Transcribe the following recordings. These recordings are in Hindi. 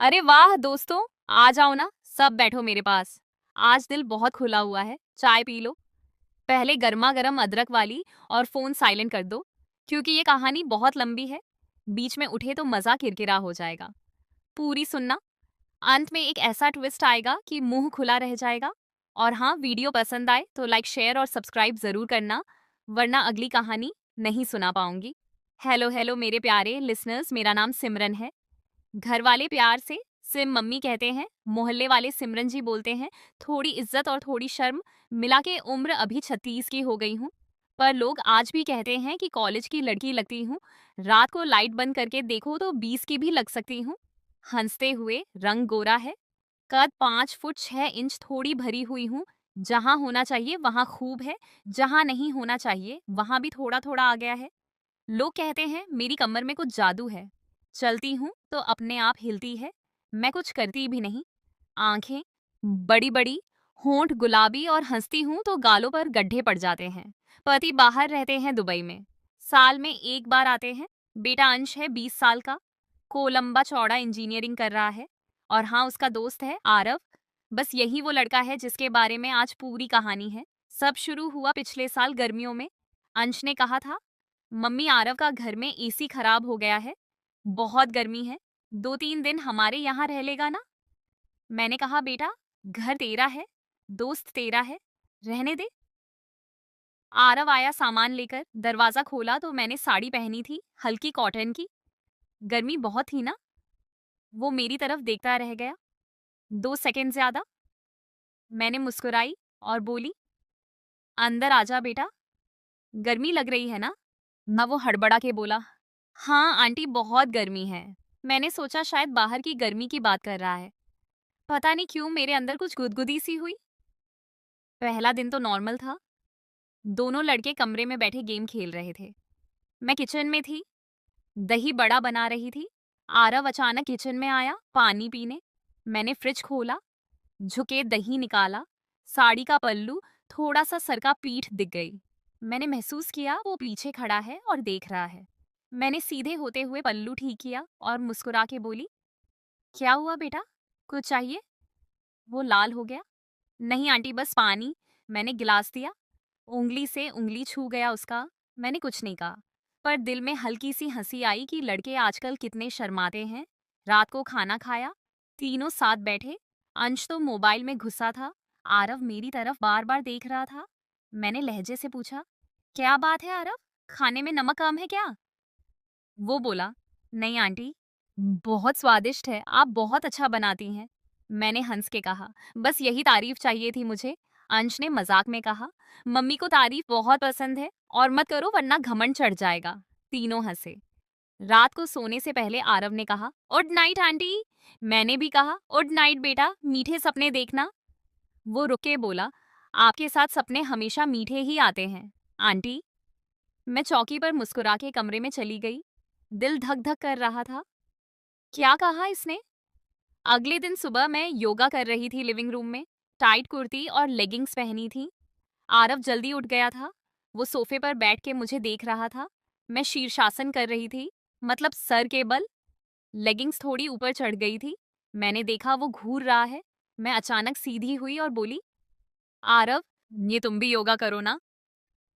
अरे वाह दोस्तों, आ जाओ ना, सब बैठो मेरे पास। आज दिल बहुत खुला हुआ है, चाय पी लो। पहले गर्मा गर्म अदरक वाली और फोन साइलेंट कर दो, क्योंकि ये कहानी बहुत लंबी है। बीच में उठे तो मजा किरकिरा हो जाएगा। पूरी सुनना। अंत में एक ऐसा ट्विस्ट आएगा कि मुंह खुला रह जाएगा। और हाँ, वीडियो पसंद आए तो लाइक शेयर और सब्सक्राइब जरूर करना, वरना अगली कहानी नहीं सुना पाऊंगी। हेलो हेलो मेरे प्यारे लिसनर्स, मेरा नाम सिमरन है। घर वाले प्यार से सिम मम्मी कहते हैं, मोहल्ले वाले सिमरन जी बोलते हैं। थोड़ी इज्जत और थोड़ी शर्म मिला के उम्र अभी 36 की हो गई हूँ। पर लोग आज भी कहते हैं कि कॉलेज की लड़की लगती हूँ। रात को लाइट बंद करके देखो तो 20 की भी लग सकती हूँ। हंसते हुए रंग गोरा है। कद 5 फुट 6 इंच, थोड़ी भरी हुई हूँ। जहाँ होना चाहिए वहाँ खूब है, जहाँ नहीं होना चाहिए वहाँ भी थोड़ा थोड़ा आ गया है। लोग कहते हैं मेरी कमर में कुछ जादू है। चलती हूँ तो अपने आप हिलती है। मैं कुछ करती भी नहीं। आंखें बड़ी बड़ी, होंठ गुलाबी, और हंसती हूँ तो गालों पर गड्ढे पड़ जाते हैं। पति बाहर रहते हैं दुबई में। साल में एक बार आते हैं। बेटा अंश है 20 साल का। को लंबा चौड़ा इंजीनियरिंग कर रहा है। और हाँ, उसका दोस्त है आरव। बस यही वो लड़का है जिसके बारे में आज पूरी कहानी है। सब शुरू हुआ पिछले साल गर्मियों में। अंश ने कहा था, मम्मी आरव का घर में एसी खराब हो गया है, बहुत गर्मी है, 2-3 दिन हमारे यहाँ रह लेगा ना। मैंने कहा, बेटा घर तेरा है, दोस्त तेरा है, रहने दे। आरव आया सामान लेकर, दरवाजा खोला तो मैंने साड़ी पहनी थी, हल्की कॉटन की। गर्मी बहुत थी ना। वो मेरी तरफ देखता रह गया 2 सेकंड ज्यादा। मैंने मुस्कुराई और बोली, अंदर आजा बेटा, गर्मी लग रही है ना। ना वो हड़बड़ा के बोला, हाँ आंटी बहुत गर्मी है। मैंने सोचा शायद बाहर की गर्मी की बात कर रहा है। पता नहीं क्यों मेरे अंदर कुछ गुदगुदी सी हुई। पहला दिन तो नॉर्मल था। दोनों लड़के कमरे में बैठे गेम खेल रहे थे। मैं किचन में थी, दही बड़ा बना रही थी। आरव अचानक किचन में आया पानी पीने। मैंने फ्रिज खोला, झुके दही निकाला। साड़ी का पल्लू थोड़ा सा सरका, पीठ दिख गई। मैंने महसूस किया वो पीछे खड़ा है और देख रहा है। मैंने सीधे होते हुए पल्लू ठीक किया और मुस्कुरा के बोली, क्या हुआ बेटा, कुछ चाहिए। वो लाल हो गया। नहीं आंटी, बस पानी। मैंने गिलास दिया। उंगली से उंगली छू गया उसका। मैंने कुछ नहीं कहा, पर दिल में हल्की सी हंसी आई कि लड़के आजकल कितने शर्माते हैं। रात को खाना खाया, तीनों साथ बैठे। अंश तो मोबाइल में घुसा था। आरव मेरी तरफ बार बार देख रहा था। मैंने लहजे से पूछा, क्या बात है आरव, खाने में नमक कम है क्या। वो बोला, नहीं आंटी, बहुत स्वादिष्ट है, आप बहुत अच्छा बनाती हैं। मैंने हंस के कहा, बस यही तारीफ चाहिए थी मुझे। अंश ने मजाक में कहा, मम्मी को तारीफ बहुत पसंद है, और मत करो वरना घमंड चढ़ जाएगा। तीनों हंसे। रात को सोने से पहले आरव ने कहा, गुड नाइट आंटी। मैंने भी कहा, गुड नाइट बेटा, मीठे सपने देखना। वो रुके बोला, आपके साथ सपने हमेशा मीठे ही आते हैं आंटी। मैं चौकी पर मुस्कुरा के कमरे में चली गई। दिल धक धक कर रहा था। क्या कहा इसने। अगले दिन सुबह मैं योगा कर रही थी लिविंग रूम में। टाइट कुर्ती और लेगिंग्स पहनी थी। आरव जल्दी उठ गया था। वो सोफे पर बैठ के मुझे देख रहा था। मैं शीर्षासन कर रही थी, मतलब सर के बल। लेगिंग्स थोड़ी ऊपर चढ़ गई थी। मैंने देखा वो घूर रहा है। मैं अचानक सीधी हुई और बोली, आरव, ये तुम भी योगा करो ना,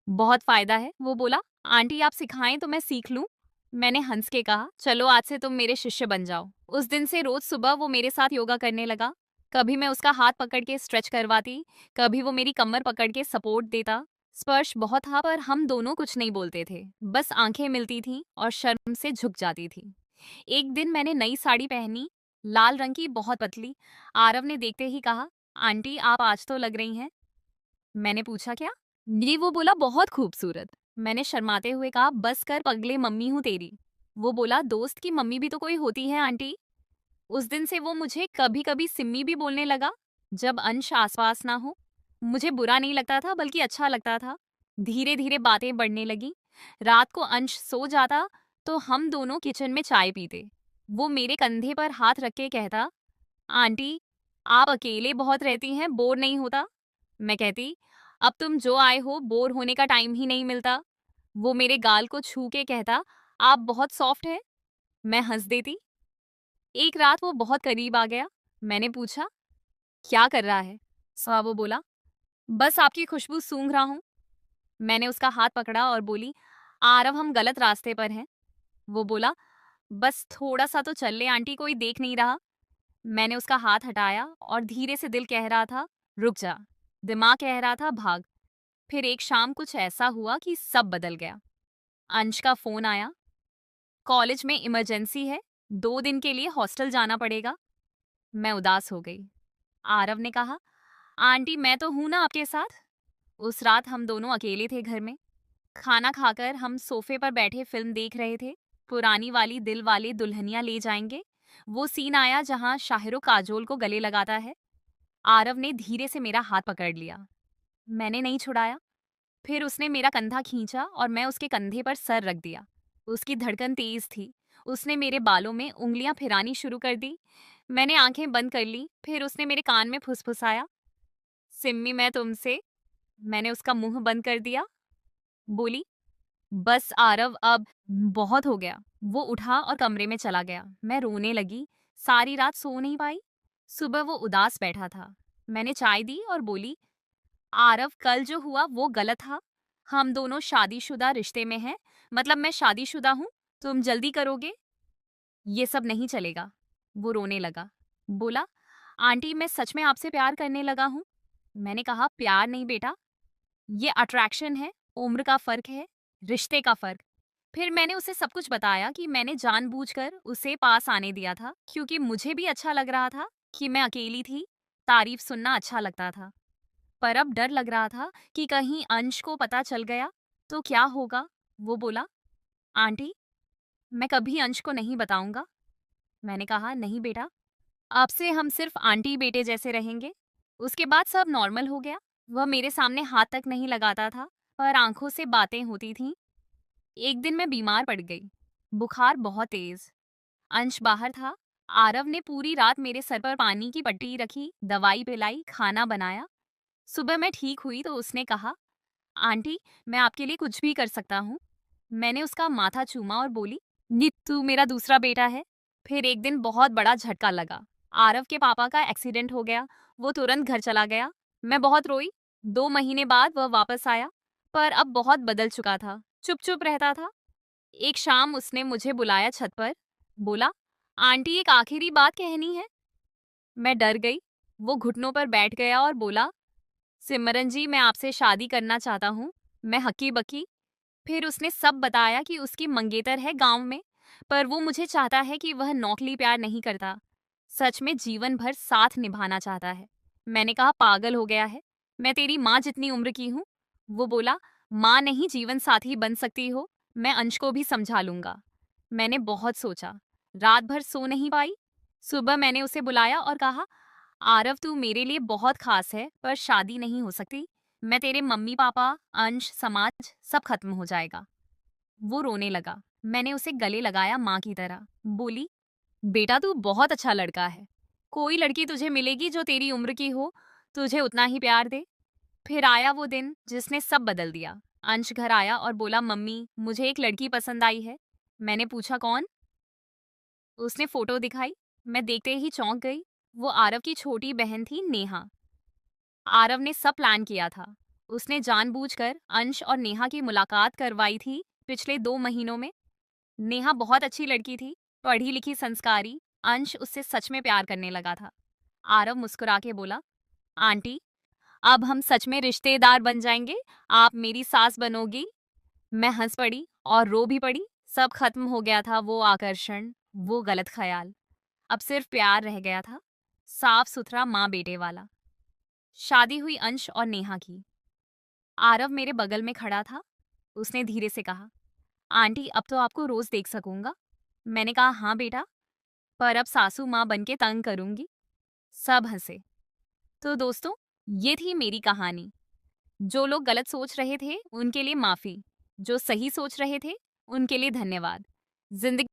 बहुत फायदा है। वो बोला, आंटी आप सिखाएं तो मैं सीख लूं। मैंने हंस के कहा, चलो आज से तुम मेरे शिष्य बन जाओ। उस दिन से रोज सुबह वो मेरे साथ योगा करने लगा। कभी मैं उसका हाथ पकड़ के स्ट्रेच करवाती, कभी वो मेरी कमर पकड़ के सपोर्ट देता। स्पर्श बहुत था, पर हम दोनों कुछ नहीं बोलते थे, बस आंखें मिलती थीं और शर्म से झुक जाती थी। एक दिन मैंने नई साड़ी पहनी, लाल रंग की, बहुत पतली। आरव ने देखते ही कहा, आंटी आप आज तो लग रही हैं। मैंने पूछा, क्या। जी, वो बोला, बहुत खूबसूरत। मैंने शर्माते हुए कहा, बस कर पगले, मम्मी हूँ तेरी। वो बोला, दोस्त की मम्मी भी तो कोई होती है आंटी। उस दिन से वो मुझे कभी कभी सिम्मी भी बोलने लगा, जब अंश आसपास ना हो। मुझे बुरा नहीं लगता था, बल्कि अच्छा लगता था। धीरे धीरे बातें बढ़ने लगी। रात को अंश सो जाता तो हम दोनों किचन में चाय पीते। वो मेरे कंधे पर हाथ रख के कहता, आंटी आप अकेले बहुत रहती हैं, बोर नहीं होता। मैं कहती, अब तुम जो आए हो, बोर होने का टाइम ही नहीं मिलता। वो मेरे गाल को छू के कहता, आप बहुत सॉफ्ट है। मैं हंस देती। एक रात वो बहुत करीब आ गया। मैंने पूछा, क्या कर रहा है? वो बोला, बस आपकी खुशबू सूंघ रहा हूँ। मैंने उसका हाथ पकड़ा और बोली, आरव हम गलत रास्ते पर हैं। वो बोला, बस थोड़ा सा तो चल ले आंटी, कोई देख नहीं रहा। मैंने उसका हाथ हटाया और धीरे से दिल कह रहा था, रुक जा। दिमाग कह रहा था, भाग। फिर एक शाम कुछ ऐसा हुआ कि सब बदल गया। अंश का फोन आया, कॉलेज में इमरजेंसी है, 2 दिन के लिए हॉस्टल जाना पड़ेगा। मैं उदास हो गई। आरव ने कहा, आंटी मैं तो हूं ना आपके साथ। उस रात हम दोनों अकेले थे घर में। खाना खाकर हम सोफे पर बैठे फिल्म देख रहे थे, पुरानी वाली दिल वाले दुल्हनिया ले जाएंगे। वो सीन आया जहां शाहरुख काजोल को गले लगाता है। आरव ने धीरे से मेरा हाथ पकड़ लिया। मैंने नहीं छुड़ाया। फिर उसने मेरा कंधा खींचा और मैं उसके कंधे पर सर रख दिया। उसकी धड़कन तेज थी। उसने मेरे बालों में उंगलियां फिरानी शुरू कर दी। मैंने आंखें बंद कर ली। फिर उसने मेरे कान में फुसफुसाया, सिम्मी मैं तुमसे। मैंने उसका मुंह बंद कर दिया। बोली, बस आरव अब बहुत हो गया। वो उठा और कमरे में चला गया। मैं रोने लगी। सारी रात सो नहीं पाई। सुबह वो उदास बैठा था। मैंने चाय दी और बोली, आरव कल जो हुआ वो गलत था। हम दोनों शादीशुदा रिश्ते में हैं। मतलब मैं शादीशुदा हूँ। तुम जल्दी करोगे? ये सब नहीं चलेगा। वो रोने लगा। बोला, आंटी मैं सच में आपसे प्यार करने लगा हूँ। मैंने कहा, प्यार नहीं बेटा, ये अट्रैक्शन है, उम्र का फर्क है, रिश्ते का फर्क। फिर मैंने उसे सब कुछ बताया कि मैंने जानबूझकर उसे पास आने दिया था क्योंकि मुझे भी अच्छा लग रहा था कि मैं अकेली थी। तारीफ सुनना अच्छा लगता था। पर अब डर लग रहा था कि कहीं अंश को पता चल गया तो क्या होगा। वो बोला, आंटी मैं कभी अंश को नहीं बताऊंगा। मैंने कहा, नहीं बेटा, अब से हम सिर्फ आंटी बेटे जैसे रहेंगे। उसके बाद सब नॉर्मल हो गया। वह मेरे सामने हाथ तक नहीं लगाता था, पर आंखों से बातें होती थीं। एक दिन मैं बीमार पड़ गई, बुखार बहुत तेज। अंश बाहर था। आरव ने पूरी रात मेरे सर पर पानी की पट्टी रखी, दवाई पिलाई, खाना बनाया। सुबह मैं ठीक हुई तो उसने कहा, आंटी मैं आपके लिए कुछ भी कर सकता हूँ। मैंने उसका माथा चूमा और बोली, तू मेरा दूसरा बेटा है। फिर एक दिन बहुत बड़ा झटका लगा। आरव के पापा का एक्सीडेंट हो गया। वो तुरंत घर चला गया। मैं बहुत रोई। 2 महीने बाद वह वापस आया, पर अब बहुत बदल चुका था। चुप चुप रहता था। एक शाम उसने मुझे बुलाया छत पर। बोला, आंटी एक आखिरी बात कहनी है। मैं डर गई। वो घुटनों पर बैठ गया और बोला, सिमरन जी मैं आपसे शादी करना चाहता हूँ। मैं हक्की बकी। फिर उसने सब बताया कि उसकी मंगेतर है गांव में, पर वो मुझे चाहता है कि वह नौकली प्यार नहीं करता, सच में जीवन भर साथ निभाना चाहता है। मैंने कहा, पागल हो गया है, मैं तेरी माँ जितनी उम्र की हूँ। वो बोला, माँ नहीं जीवन साथी बन सकती हो, मैं अंश को भी समझा लूंगा। मैंने बहुत सोचा, रात भर सो नहीं पाई। सुबह मैंने उसे बुलाया और कहा, आरव तू मेरे लिए बहुत खास है, पर शादी नहीं हो सकती। मैं तेरे मम्मी पापा, अंश, समाज सब खत्म हो जाएगा। वो रोने लगा। मैंने उसे गले लगाया माँ की तरह। बोली, बेटा तू बहुत अच्छा लड़का है। कोई लड़की तुझे मिलेगी जो तेरी उम्र की हो, तुझे उतना ही प्यार दे। फिर आया वो दिन जिसने सब बदल दिया। अंश घर आया और बोला, मम्मी मुझे एक लड़की पसंद आई है। मैंने पूछा, कौन? उसने फोटो दिखाई। मैं देखते ही चौंक गई। वो आरव की छोटी बहन थी, नेहा। आरव ने सब प्लान किया था। उसने जानबूझकर अंश और नेहा की मुलाकात करवाई थी पिछले 2 महीनों में। नेहा बहुत अच्छी लड़की थी, पढ़ी लिखी, संस्कारी। अंश उससे सच में प्यार करने लगा था। आरव मुस्कुरा के बोला, आंटी अब हम सच में रिश्तेदार बन जाएंगे, आप मेरी सास बनोगी। मैं हंस पड़ी और रो भी पड़ी। सब खत्म हो गया था, वो आकर्षण, वो गलत ख्याल। अब सिर्फ प्यार रह गया था, साफ सुथरा माँ बेटे वाला। शादी हुई अंश और नेहा की। आरव मेरे बगल में खड़ा था। उसने धीरे से कहा, आंटी अब तो आपको रोज देख सकूंगा। मैंने कहा, हाँ बेटा, पर अब सासू माँ बन के तंग करूंगी। सब हंसे। तो दोस्तों, ये थी मेरी कहानी। जो लोग गलत सोच रहे थे उनके लिए माफी, जो सही सोच रहे थे उनके लिए धन्यवाद। जिंदगी